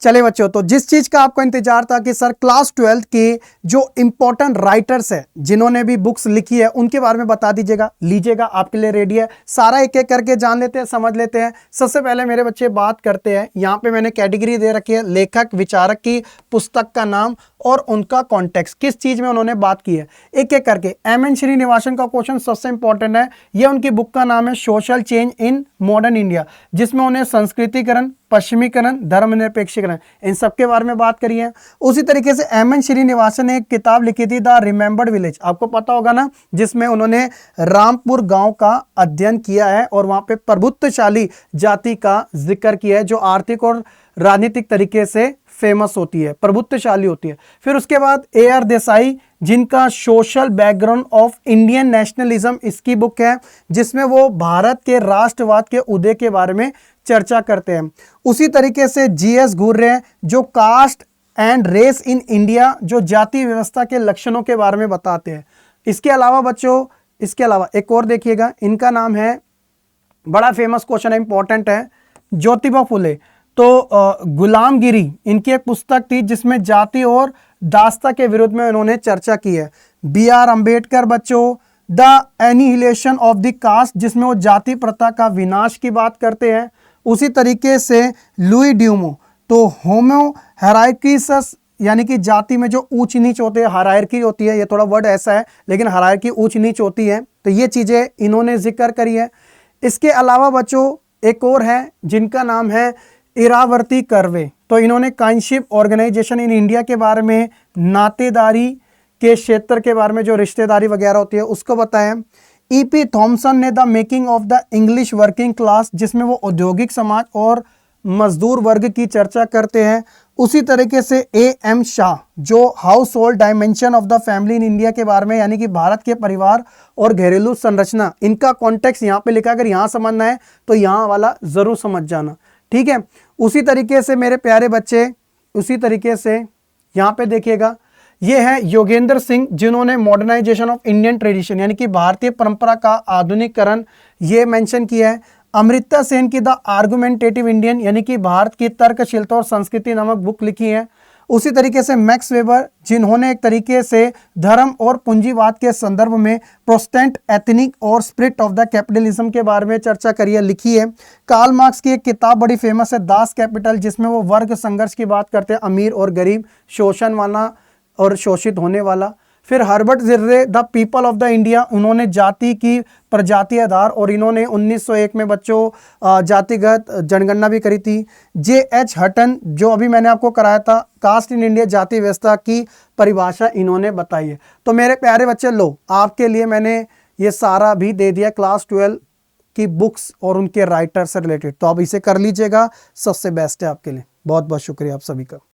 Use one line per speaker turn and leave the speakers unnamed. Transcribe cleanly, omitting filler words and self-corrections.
चले बच्चों, तो जिस चीज का आपको इंतजार था कि सर क्लास 12th के जो इंपॉर्टेंट राइटर्स है जिन्होंने भी बुक्स लिखी है उनके बारे में बता दीजिएगा, लीजिएगा, आपके लिए रेडी है। सारा एक एक करके जान लेते हैं, समझ लेते हैं। सबसे पहले मेरे बच्चे बात करते हैं, यहाँ पे मैंने कैटेगरी दे रखी है, लेखक विचारक की पुस्तक का नाम और उनका कॉन्टेक्स्ट, किस चीज में उन्होंने बात की है, एक एक करके। एम.एन. श्रीनिवासन का क्वेश्चन सबसे इंपॉर्टेंट है। ये उनकी बुक का नाम है social change in modern India, जिसमें उन्हें संस्कृतिकरण, पश्चिमीकरण, धर्मनिरपेक्षीकरण, इन सब के बारे में बात करी है। उसी तरीके से एम.एन. श्रीनिवासन ने एक किताब लिखी थी द रिमेंबर्ड विलेज, आपको पता होगा ना, जिसमें उन्होंने रामपुर गांव का अध्ययन किया है और वहां पे प्रभुत्वशाली जाति का जिक्र किया है जो आर्थिक और राजनीतिक तरीके से फेमस होती है, प्रभुत्वशाली होती है। फिर उसके बाद A.R. देसाई, जिनका social background of Indian nationalism इसकी बुक है, जिसमें वो भारत के राष्ट्रवाद के उदय के बारे में चर्चा करते हैं। उसी तरीके से G.S. घुर्रे, जो caste and race in India, जो जाति व्यवस्था के लक्षणों के बारे में बताते हैं। इसके अलावा बच्चों, इसके अलावा एक और देखिएगा, इनका नाम है, बड़ा फेमस क्वेश्चन है, इंपॉर्टेंट है, ज्योतिबा फुले। तो गुलामगिरी इनकी एक पुस्तक थी जिसमें जाति और दास्ता के विरुद्ध में उन्होंने चर्चा की है। B.R. अम्बेडकर बच्चों, the annihilation of the caste, जिसमें वो जाति प्रथा का विनाश की बात करते हैं। उसी तरीके से लुई ड्यूमो, तो होमो हायरार्कीस, यानी कि जाति में जो ऊंच नीच होते हैं, हायरार्की होती है, ये थोड़ा वर्ड ऐसा है लेकिन हायरार्की ऊंच नीच होती है, तो ये चीज़ें इन्होंने जिक्र करी है। इसके अलावा बच्चों एक और है जिनका नाम है इरावती कर्वे, तो इन्होंने काइंडशिप ऑर्गेनाइजेशन इन इंडिया के बारे में, नातेदारी के क्षेत्र के बारे में, जो रिश्तेदारी वगैरह होती है उसको बताया। E.P. थॉमसन ने the making of the English working class, जिसमें वो औद्योगिक समाज और मजदूर वर्ग की चर्चा करते हैं। उसी तरीके से A.M. शाह, जो house hold dimension of the family in India के बारे में, यानी कि भारत के परिवार और घरेलू संरचना, इनका कॉन्टेक्स्ट यहाँ पे लिखा, अगर यहाँ समझना है तो यहाँ वाला जरूर समझ जाना, ठीक है। उसी तरीके से मेरे प्यारे बच्चे, उसी तरीके से यहाँ पे देखिएगा, ये है योगेंद्र सिंह, जिन्होंने मॉडर्नाइजेशन ऑफ इंडियन ट्रेडिशन, यानी कि भारतीय परंपरा का आधुनिकरण, ये मेंशन किया है। अमृता सेन की द आर्गुमेंटेटिव इंडियन, यानी कि भारत की तर्कशीलता और संस्कृति नामक बुक लिखी है। उसी तरीके से मैक्स वेबर, जिन्होंने एक तरीके से धर्म और पूंजीवाद के संदर्भ में प्रोटेस्टेंट एथनिक और स्पिरिट ऑफ द कैपिटलिज्म के बारे में चर्चा करी है, लिखी है। कार्ल मार्क्स की एक किताब बड़ी फेमस है, दास कैपिटल, जिसमें वो वर्ग संघर्ष की बात करते हैं, अमीर और गरीब, शोषण वाला और शोषित होने वाला। फिर हर्बर्ट जिर्रे, the people of the India, उन्होंने जाति की प्रजाति आधार, और इन्होंने 1901 में बच्चों जातिगत जनगणना भी करी थी। J.H. हटन, जो अभी मैंने आपको कराया था, कास्ट इन इंडिया, जाति व्यवस्था की परिभाषा इन्होंने बताई है। तो मेरे प्यारे बच्चे, लो आपके लिए मैंने ये सारा भी दे दिया क्लास 12 की बुक्स और उनके राइटर से रिलेटेड, तो आप इसे कर लीजिएगा, सबसे बेस्ट है आपके लिए। बहुत बहुत शुक्रिया आप सभी का।